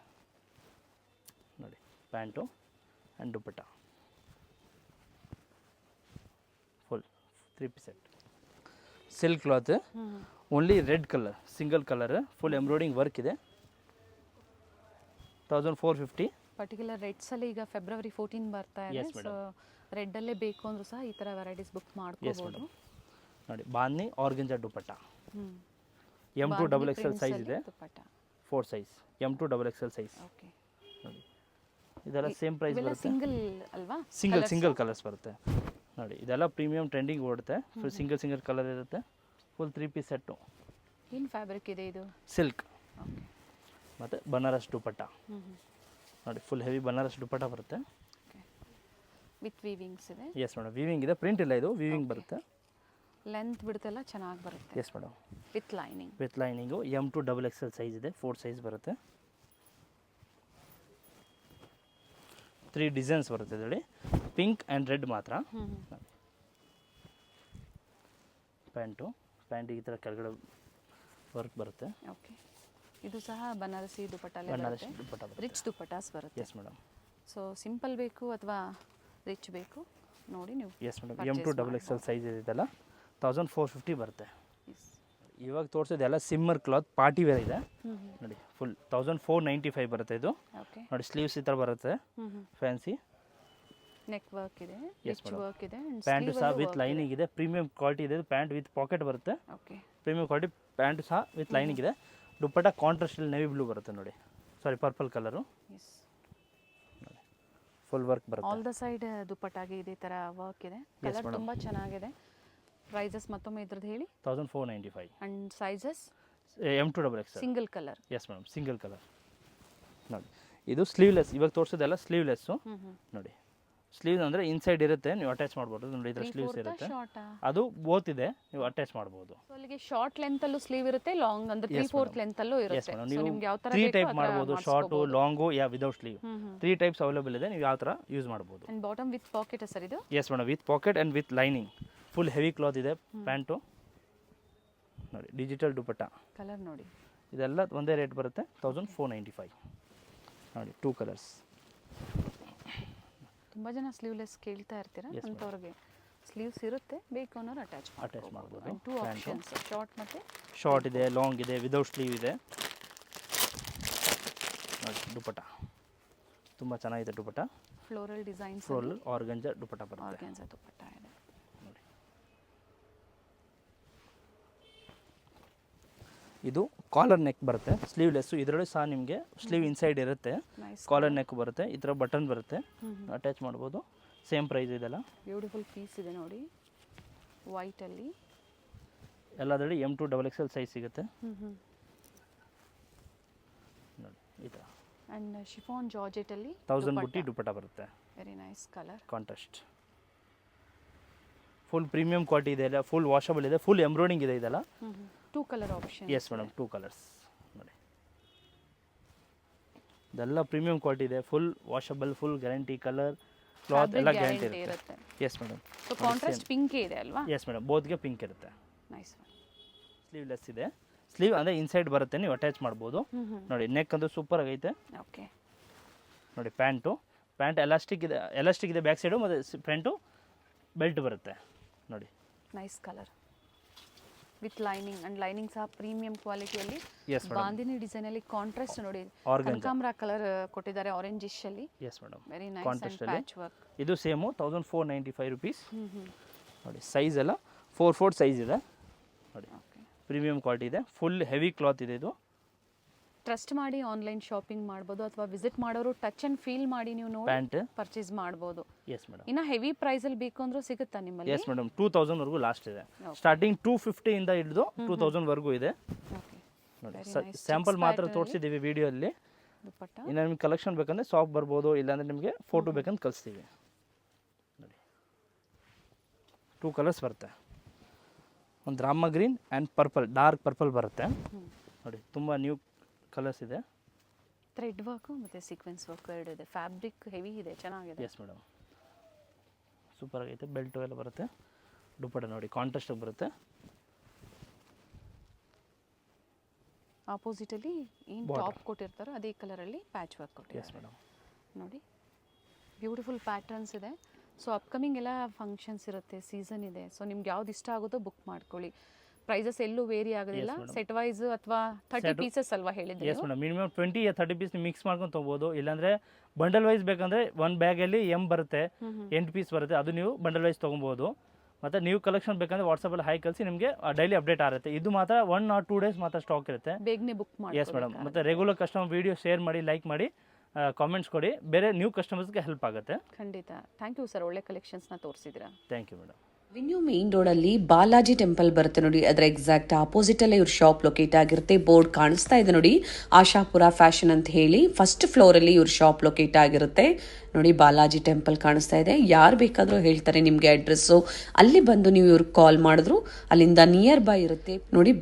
ನೋಡಿ. Pant and dupatta full 3 piece set. Silk cloth, only red colour, single colour, full embroidering work ಇದೆ, 1450. ಪರ್ಟಿಕ್ಯುಲರ್ ರೆಡ್ಸಲ್ಲಿ ಈಗ ಫೆಬ್ರವರಿ 14 ಬರ್ತಾ ಇದೆ. Yes, ಸೊ ರೆಡ್ಡಲ್ಲೇ ಬೇಕು ಅಂದರೂ ಸಹ ಈ ಥರ ವೆರೈಟೀಸ್ ಬುಕ್ ಮಾಡ್ಕೋಬೋದು. ನೋಡಿ ಬಾಂದ್ನಿ ಆರ್ಗೆಂಜಾ ದುಪಟ್ಟ ಹ್ಞೂ M2 ಸೈಜ್ ಇದೆ, ದುಪ್ಪಟ್ಟ. 4 ಸೈಜ್, M2 ಸೈಜ್. ಓಕೆ, ನೋಡಿ ಇದೆಲ್ಲ ಸೇಮ್ ಪ್ರೈಸ್ ಇವೆಲ್ಲ ಬರುತ್ತೆ. ಸಿಂಗಲ್ ಅಲ್ವಾ? ಸಿಂಗಲ್ ಕಲರ್ಸ್ ಬರುತ್ತೆ. ನೋಡಿ ಇದೆಲ್ಲ ಪ್ರೀಮಿಯಂ ಟ್ರೆಂಡಿಂಗ್ ಓಡುತ್ತೆ. ಫುಲ್ ಸಿಂಗಲ್ ಕಲರ್ ಇರುತ್ತೆ. Full 3 piece set. ಏನು ಫ್ಯಾಬ್ರಿಕ್ ಇದೆ ಇದು? Silk okay. ಮತ್ತು ಬನಾರಸ್ ದುಪಟ್ಟ. ನೋಡಿ ಫುಲ್ ಹೆವಿ ಬನಾರಸ್ ದುಪಟ್ಟ ಬರುತ್ತೆ. ಓಕೆ, ವಿತ್ ವೀವಿಂಗ್ಸ್ ಇದೆ. ಎಸ್ ಮೇಡಮ್, ವೀವಿಂಗ್ ಇದೆ, ಪ್ರಿಂಟ್ ಇಲ್ಲ, ಇದು ವೀವಿಂಗ್ ಬರುತ್ತೆ. ಲೆಂತ್ ಬಿಡ್ತೆಲ್ಲ ಚೆನ್ನಾಗಿ ಬರುತ್ತೆ. Yes madam, with lining. With lining M2 size ಇದೆ, 4 ಸೈಜ್ ಬರುತ್ತೆ. 3 ಡಿಸೈನ್ಸ್ ಬರುತ್ತೆ ಇದರಲ್ಲಿ, ಪಿಂಕ್ ಆ್ಯಂಡ್ ರೆಡ್ ಮಾತ್ರ. ಪ್ಯಾಂಟಿಗೆ ಈ ಥರ ಕೆಳಗಡೆ ವರ್ಕ್ ಬರುತ್ತೆ. ಓಕೆ, ಇದು ಸಹ ಬನಾರಸಿ ದುಪಟ್ಟಲ್ಲೇ ಬನಾರಸ್ ಬರುತ್ತೆ. ದುಪಟ್ಟ ಬರುತ್ತೆ. ರಿಚ್ ದುಪಟ್ಟಾಸ್ ಬರುತ್ತೆ. Yes madam. ಸೊ ಸಿಂಪಲ್ ಬೇಕು ಅಥವಾ ರಿಚ್ ಬೇಕು ನೋಡಿ ನೀವು. ಎಸ್ ಮೇಡಮ್, M2 ಸೈಜ್ ಇದೆಲ್ಲ 1450 ಬರುತ್ತೆ. ಇವಾಗ ತೋರಿಸೋದೆಲ್ಲ ಸಿಮ್ಮರ್ ಕ್ಲಾತ್ ಪಾರ್ಟಿ ವೇರ್ ಇದೆ. ನೋಡಿ ಫುಲ್ 1495 ಬರುತ್ತೆ ಇದು. ಓಕೆ, ನೋಡಿ ಸ್ಲೀವ್ಸ್ ಈ ಥರ ಬರುತ್ತೆ, ಫ್ಯಾನ್ಸಿ. ನೆಕ್ ವರ್ಕ್ ಇದೆ, Yes, ರಿಚ್ madam. ವರ್ಕ್ ಇದೆ, ಪ್ಯಾಂಟು ಸಹ ವಿತ್ ಲೈನಿಂಗ್ ಇದೆ, ಪ್ರೀಮಿಯಂ ಕ್ವಾಲಿಟಿ ಇದೆ. ಪ್ಯಾಂಟ್ ವಿತ್ ಪಾಕೆಟ್ ಬರುತ್ತೆ, ಓಕೆ. Premium quality. ಪ್ಯಾಂಟು ಸಹ ವಿತ್ ಲೈನಿಂಗ್ ಇದೆ. ದುಪ್ಪಟ್ಟ ಕಾಂಟ್ರಾಸ್ಟ್ ನೆವಿ ಬ್ಲೂ ಬರುತ್ತೆ ನೋಡಿ, sorry purple colour. Yes, full work ಬರುತ್ತೆ. ಆಲ್ ದ ಸೈಡ್ ದುಪ್ಪಟ್ಟಾಗಿ ಇದೇ ಥರ ವರ್ಕ್ ಇದೆ. ಕಲರ್ ತುಂಬ ಚೆನ್ನಾಗಿದೆ. ಪ್ರೈಸಸ್ ಮತ್ತೊಮ್ಮೆ ಇದ್ರದ್ದು ಹೇಳಿ. 1495. And sizes M2 single colour. Yes madam, single colour. ನೋಡಿ ಇದು ಸ್ಲೀವ್ಲೆಸ್, ಇವಾಗ ತೋರಿಸೋದೆಲ್ಲ ಸ್ಲೀವ್ಲೆಸ್ಸು. ನೋಡಿ ಸ್ಲೀವ್ ಅಂದರೆ ಇನ್ಸೈಡ್ ಇರುತ್ತೆ, ನೀವು ಅಟ್ಯಾಚ್ ಮಾಡ್ಬೋದು. ನೋಡಿ ಇದರ ಸ್ಲೀವ್ಸ್ ಇರುತ್ತೆ, ಶಾರ್ಟಾ? ಅದು ಬೋತ್ ಇದೆ, ನೀವು ಅಟ್ಯಾಚ್ ಮಾಡ್ಬೋದು. ಸೊ ಅಲ್ಲಿಗೆ ಶಾರ್ಟ್ ಲೆಂತ್ ಅಲ್ಲೂ ಸ್ಲೀವ್ ಇರುತ್ತೆ, ಲಾಂಗ್ ಅಂದ್ರೆ 3/4 ಲೆಂತ್ ಅಲ್ಲೂ ಎಸ್ ಇರುತ್ತೆ. ಮೇಡಮ್, ಸೊ ನೀವು ನಿಮ್ಗೆ ಯಾವ ತರ 3 ಬೇಕು ಟೈಪ್ ಆ ಥರ ಮಾಡ್ಬೋದು, short, long, without sleeve. 3 types available ಇದೆ, ನೀವು ಯಾವ ಥರ ಯೂಸ್ ಮಾಡ್ಬೋದು. And bottom with pocket sir ಇದು? Yes madam, with pocket and with lining. Full heavy cloth ಇದೆ ಪ್ಯಾಂಟು. ನೋಡಿ ಡಿಜಿಟಲ್ ದುಪಟ್ಟ. ಕಲರ್ ನೋಡಿ, ಇದೆಲ್ಲ ಒಂದೇ ರೇಟ್ ಬರುತ್ತೆ, 1495. ನೋಡಿ 2 ಕಲರ್ಸ್. ತುಂಬ ಜನ ಸ್ಲೀವ್ಲೆಸ್ ಕೇಳ್ತಾ ಇರ್ತೀರಾ, ಅಂಥವ್ರಿಗೆ ಸ್ಲೀವ್ಸ್ ಇರುತ್ತೆ, ಬೇಕು ಅನ್ನೋರು ಅಟ್ಯಾಚ್ ಮಾಡ್ಬೋದು. 2 ಆಪ್ಷನ್ಸ್, ಶಾರ್ಟ್ ಮತ್ತು ಶಾರ್ಟ್ ಇದೆ, ಲಾಂಗ್ ಇದೆ, ವಿದೌಟ್ ಸ್ಲೀವ್ ಇದೆ. ನೋಡಿ ದುಪಟ್ಟ ತುಂಬ ಚೆನ್ನಾಗಿದೆ. Dupatta floral designs, floral ಆರ್ಗಂಜಾ dupatta ಬರುತ್ತೆ. ಆರ್ಗನ್ಸಾ ದುಪಟ್ಟ ಇದೆ. ನೋಡಿ ಇದು ಕಾಲರ್ ನೆಕ್ ಬರುತ್ತೆ, ಸ್ಲೀವ್ಲೆಸ್ಸು. ಇದರಲ್ಲೂ ಸಹ ನಿಮಗೆ ಸ್ಲೀವ್ ಇನ್ಸೈಡ್ ಇರುತ್ತೆ, ನೈಸ್ ಕಾಲರ್ ನೆಕ್ ಬರುತ್ತೆ. ಈ ಥರ ಬಟನ್ ಬರುತ್ತೆ, ಅಟ್ಯಾಚ್ ಮಾಡ್ಬೋದು. ಸೇಮ್ ಪ್ರೈಸ್ ಇದೆಲ್ಲ. ಬ್ಯೂಟಿಫುಲ್ ಪೀಸ್ ಇದೆ ನೋಡಿ, ವೈಟಲ್ಲಿ. ಎಲ್ಲದರಲ್ಲಿ M2 ಸೈಜ್ ಸಿಗುತ್ತೆ. ನೋಡಿ ಈ ಥರ. ಆ್ಯಂಡ್ ಶಿಫಾನ್ ಜಾರ್ಜೆಟಲ್ಲಿ 1000 ಬುಟ್ಟಿ ದುಪಟ್ಟ ಬರುತ್ತೆ, very nice colour. Contrast. Full premium quality ಇದೆ, ಎಲ್ಲ ಫುಲ್ ವಾಷಬಲ್ ಇದೆ, ಫುಲ್ ಎಂಬ್ರಾಯ್ಡಿಂಗ್ ಇದೆ ಇದೆಲ್ಲ. 2 colour option. Yes madam, 2 colours. ನೋಡಿ ಇದೆಲ್ಲ ಪ್ರೀಮಿಯಂ ಕ್ವಾಲಿಟಿ ಇದೆ, full washable, full guarantee. Colour, cloth ಎಲ್ಲ ಗ್ಯಾರಂಟಿ ಇರುತ್ತೆ. Yes madam. So contrast pink ಇದೆ ಅಲ್ವಾ? ಎಸ್ ಮೇಡಮ್, ಬೋತ್ಗೆ ಪಿಂಕ್ ಇರುತ್ತೆ. ನೈಸ್. ಸ್ಲೀವ್ಲೆಸ್ ಇದೆ, ಸ್ಲೀವ್ ಅಂದರೆ ಇನ್ಸೈಡ್ ಬರುತ್ತೆ, ನೀವು ಅಟ್ಯಾಚ್ ಮಾಡ್ಬೋದು. ನೋಡಿ ನೆಕ್ ಅಂತೂ ಸೂಪರ್ ಆಗೈತೆ. ಓಕೆ, ನೋಡಿ ಪ್ಯಾಂಟ್ ಎಲಾಸ್ಟಿಕ್ ಇದೆ ಬ್ಯಾಕ್ ಸೈಡು, ಮತ್ತು ಫ್ರಂಟು ಬೆಲ್ಟ್ ಬರುತ್ತೆ. ನೋಡಿ nice colour with lining. And lining ಸಹ ಪ್ರೀಮಿಯಂ ಕ್ವಾಲಿಟಿಯಲ್ಲಿ. ಎಸ್ ಮೇಡಮ್, ಬಾಂದಿನಿ ಡಿಸೈನಲ್ಲಿ ಕಾಂಟ್ರಾಸ್ಟ್ ನೋಡಿ, ಆರ್ಗಂಜಾ. ಕನಕಾಂಬರ ಕಲರ್ ಕೊಟ್ಟಿದ್ದಾರೆ, ಆರೆಂಜಿಶ್ ಅಲ್ಲಿ. Yes madam, very nice. Contrast and ಅಲ್ಲಿ. Patch work. ಇದು ಸೇಮು 1495 ರುಪೀಸ್. ನೋಡಿ ಸೈಜ್ ಎಲ್ಲ 4/4 ಸೈಜ್ ಇದೆ. ನೋಡಿ ಓಕೆ, ಪ್ರೀಮಿಯಂ ಕ್ವಾಲಿಟಿ ಇದೆ, ಫುಲ್ ಹೆವಿ ಕ್ಲಾತ್ ಇದೆ ಇದು. ಟ್ರಸ್ಟ್ ಮಾಡಿ ಆನ್ಲೈನ್ ಶಾಪಿಂಗ್ ಮಾಡ್ಬೋದು, ಅಥವಾ ವಿಸಿಟ್ ಮಾಡೋರು ಟಚ್ ಅಂಡ್ ಫೀಲ್ ಮಾಡಿ ನೀವು ನೋಡಿ ಪ್ಯಾಂಟ್. ಪರ್ಚೇಸ್ ಮಾಡ್ಬೋದು. Yes madam. ಇನ್ನ ಹೆವಿ ಪ್ರೈಸ್ ಅಲ್ಲಿ ಬೇಕು ಅಂದ್ರೂ ಸಿಗುತ್ತಾ ನಿಮ್ಮಲ್ಲಿ? ಎಸ್ ಮೇಡಮ್, 2000 ವರೆಗೂ ಲಾಸ್ಟ್ ಇದೆ. ಸ್ಟಾರ್ಟಿಂಗ್ 250 ಇಂದ ಹಿಡಿದು 2000 ವರೆಗೂ ಇದೆ. ಓಕೆ, ನೋಡಿ ಸ್ಯಾಂಪಲ್ ಮಾತ್ರ ತೋರಿಸಿದ್ದೀವಿ ವಿಡಿಯೋಲ್ಲಿ. ದುಪಟ್ಟ. ಇನ್ನು ನಿಮ್ಗೆ ಕಲೆಕ್ಷನ್ ಬೇಕಂದ್ರೆ ಶಾಪ್ ಬರ್ಬೋದು, ಇಲ್ಲಾಂದ್ರೆ ನಿಮಗೆ ಫೋಟೋ ಬೇಕಂತ ಕಳಿಸ್ತೀವಿ. ನೋಡಿ 2 ಕಲರ್ಸ್ ಬರುತ್ತೆ, ಒಂದು Rama green and purple, dark purple ಬರುತ್ತೆ. ನೋಡಿ ತುಂಬ ನ್ಯೂ ಕಲರ್ಸ್ ಇದೆ. ಥ್ರೆಡ್ ವರ್ಕು ಮತ್ತು ಸೀಕ್ವೆನ್ಸ್ ವರ್ಕ್ ಎರಡು ಇದೆ. ಫ್ಯಾಬ್ರಿಕ್ ಹೆವಿ ಇದೆ, ಚೆನ್ನಾಗಿದೆ. ಎಸ್ ಮೇಡಮ್, ಸೂಪರ್ ಆಗೈತೆ. ಬೆಲ್ಟು ಎಲ್ಲ ಬರುತ್ತೆ. ದುಪಟ್ಟ ನೋಡಿ ಕಾಂಟ್ರಾಸ್ಟಾಗಿ ಬರುತ್ತೆ. ಆಪೋಸಿಟಲ್ಲಿ ಏನು ಟಾಪ್ ಕೊಟ್ಟಿರ್ತಾರೋ ಅದೇ ಕಲರಲ್ಲಿ ಪ್ಯಾಚ್ ವರ್ಕ್ ಕೊಟ್ಟಿದ್ದಾರೆ. Yes madam. ನೋಡಿ ಬ್ಯೂಟಿಫುಲ್ ಪ್ಯಾಟರ್ನ್ಸ್ ಇದೆ. ಸೊ ಅಪ್ಕಮಿಂಗ್ ಎಲ್ಲ ಫಂಕ್ಷನ್ಸ್ ಇರುತ್ತೆ, ಸೀಸನ್ ಇದೆ. ಸೊ ನಿಮ್ಗೆ ಯಾವ್ದು ಇಷ್ಟ ಆಗುತ್ತೋ ಬುಕ್ ಮಾಡ್ಕೊಳ್ಳಿ. ಪ್ರೈಸಸ್ ಎಲ್ಲೂ ವೇರಿ ಆಗೋದಿಲ್ಲ, ಸೆಟ್ ವೈಸ್ ಅಥವಾ 30 ಪೀಸಸ್ ಅಲ್ವಾ ಹೇಳಿದ್ರೆ? ಎಸ್ ಮೇಡಮ್, ಮಿನಿಮಮ್ 20 या 30 ಪೀಸ್ ಮಿಕ್ಸ್ ಮಾಡ್ಕೊಂಡು ತೊಗೋಬೋದು. ಇಲ್ಲಾಂದರೆ ಬಂಡಲ್ ವೈಸ್ ಬೇಕಂದರೆ ಒಂದು ಬ್ಯಾಗಲ್ಲಿ ಬರುತ್ತೆ, 8 ಪೀಸ್ ಬರುತ್ತೆ, ಅದು ನೀವು ಬಂಡಲ್ ವೈಸ್ ತೊಗೊಬೋದು. ಮತ್ತು ನೀವು ಕಲೆಕ್ಷನ್ ಬೇಕಂದ್ರೆ ವಾಟ್ಸಪ್ಪಲ್ಲಿ ಹೈ ಕಳಿಸಿ, ನಿಮಗೆ ಡೈಲಿ ಅಪ್ಡೇಟ್ ಆಗುತ್ತೆ. ಇದು ಮಾತ್ರ 1 or 2 ಡೇಸ್ ಮಾತ್ರ ಸ್ಟಾಕ್ ಇರುತ್ತೆ, ಬೇಗನೆ ಬುಕ್ ಮಾಡಿ. Yes madam. ಮತ್ತು ರೆಗ್ಯುಲರ್ ಕಸ್ಟಮರ್ ವಿಡಿಯೋ ಶೇರ್ ಮಾಡಿ, ಲೈಕ್ ಮಾಡಿ, ಕಾಮೆಂಟ್ಸ್ ಕೊಡಿ, ಬೇರೆ ನ್ಯೂ ಕಸ್ಟಮರ್ಸ್ಗೆ ಹೆಲ್ಪ್ ಆಗುತ್ತೆ. ಖಂಡಿತ. ಥ್ಯಾಂಕ್ ಯು ಸರ್, ಒಳ್ಳೆ ಕಲೆಕ್ಷನ್ಸ್ನ ತೋರಿಸಿದ್ದೀರಾ. Thank you madam. Avenue main ರೋಡಲ್ಲಿ ಬಾಲಾಜಿ ಟೆಂಪಲ್ ಬರುತ್ತೆ ನೋಡಿ, ಅದರ ಎಕ್ಸಾಕ್ಟ್ ಆಪೋಸಿಟ್ ಅಲ್ಲೇ ಇವ್ರ ಶಾಪ್ ಲೊಕೇಟ್ ಆಗಿರುತ್ತೆ. ಬೋರ್ಡ್ ಕಾಣಿಸ್ತಾ ಇದೆ ನೋಡಿ, ಆಶಾಪುರ ಫ್ಯಾಷನ್ ಅಂತ ಹೇಳಿ. ಫಸ್ಟ್ ಫ್ಲೋರ್ ಅಲ್ಲಿ ಇವ್ರ ಶಾಪ್ ಲೊಕೇಟ್ ಆಗಿರುತ್ತೆ ನೋಡಿ. ಬಾಲಾಜಿ ಟೆಂಪಲ್ ಕಾಣಿಸ್ತಾ ಇದೆ. ಯಾರು ಬೇಕಾದರೂ ಹೇಳ್ತಾರೆ ನಿಮಗೆ ಅಡ್ರೆಸ್ಸು. ಅಲ್ಲಿ ಬಂದು ನೀವು ಇವ್ರಿಗೆ ಕಾಲ್ ಮಾಡಿದ್ರು ಅಲ್ಲಿಂದ ನಿಯರ್ ಬೈ ಇರುತ್ತೆ ನೋಡಿ.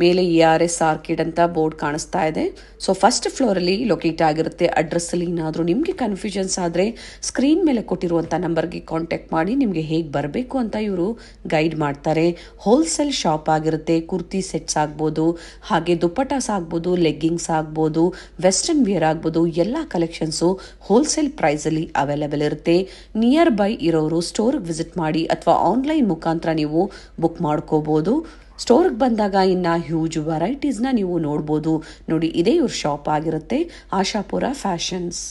ಮೇಲೆ ERS ಆರ್ಕಿಡ್ ಅಂತ ಬೋರ್ಡ್ ಕಾಣಿಸ್ತಾ ಇದೆ. ಸೊ ಫಸ್ಟ್ ಫ್ಲೋರಲ್ಲಿ ಲೊಕೇಟ್ ಆಗಿರುತ್ತೆ. ಅಡ್ರೆಸ್ಸಲ್ಲಿ ಏನಾದರೂ ನಿಮಗೆ ಕನ್ಫ್ಯೂಷನ್ಸ್ ಆದರೆ ಸ್ಕ್ರೀನ್ ಮೇಲೆ ಕೊಟ್ಟಿರುವಂಥ ನಂಬರ್ಗೆ ಕಾಂಟ್ಯಾಕ್ಟ್ ಮಾಡಿ ನಿಮಗೆ ಹೇಗೆ ಬರಬೇಕು ಅಂತ ಇವರು ಗೈಡ್ ಮಾಡ್ತಾರೆ. ಹೋಲ್ಸೇಲ್ ಶಾಪ್ ಆಗಿರುತ್ತೆ. ಕುರ್ತಿ ಸೆಟ್ಸ್ ಆಗ್ಬೋದು, ಹಾಗೆ ದುಪ್ಪಟಾಸ್ ಆಗ್ಬೋದು, ಲೆಗ್ಗಿಂಗ್ಸ್ ಆಗ್ಬೋದು, ವೆಸ್ಟರ್ನ್ ವೇರ್ ಆಗ್ಬೋದು, ಎಲ್ಲ ಕಲೆಕ್ಷನ್ಸು ಹೋಲ್ಸೇಲ್ ಪ್ರೈಸಲ್ಲಿ ಅವೈಲೇಬಲ್ ಇರುತ್ತೆ. ನಿಯರ್ ಬೈ ಇರೋರು ಸ್ಟೋರ್ಗೆ ವಿಸಿಟ್ ಮಾಡಿ ಅಥವಾ ಆನ್ಲೈನ್ ಮುಖಾಂತರ ನೀವು ಬುಕ್ ಮಾಡ್ಕೋಬೋದು. ಸ್ಟೋರ್ಗೆ ಬಂದಾಗ ಇನ್ನು ಹ್ಯೂಜ್ ವೆರೈಟೀಸ್ನ ನೀವು ನೋಡ್ಬೋದು ನೋಡಿ. ಇದೇ ಇವ್ರ ಶಾಪ್ ಆಗಿರುತ್ತೆ, ಆಶಾಪುರ ಫ್ಯಾಷನ್ಸ್.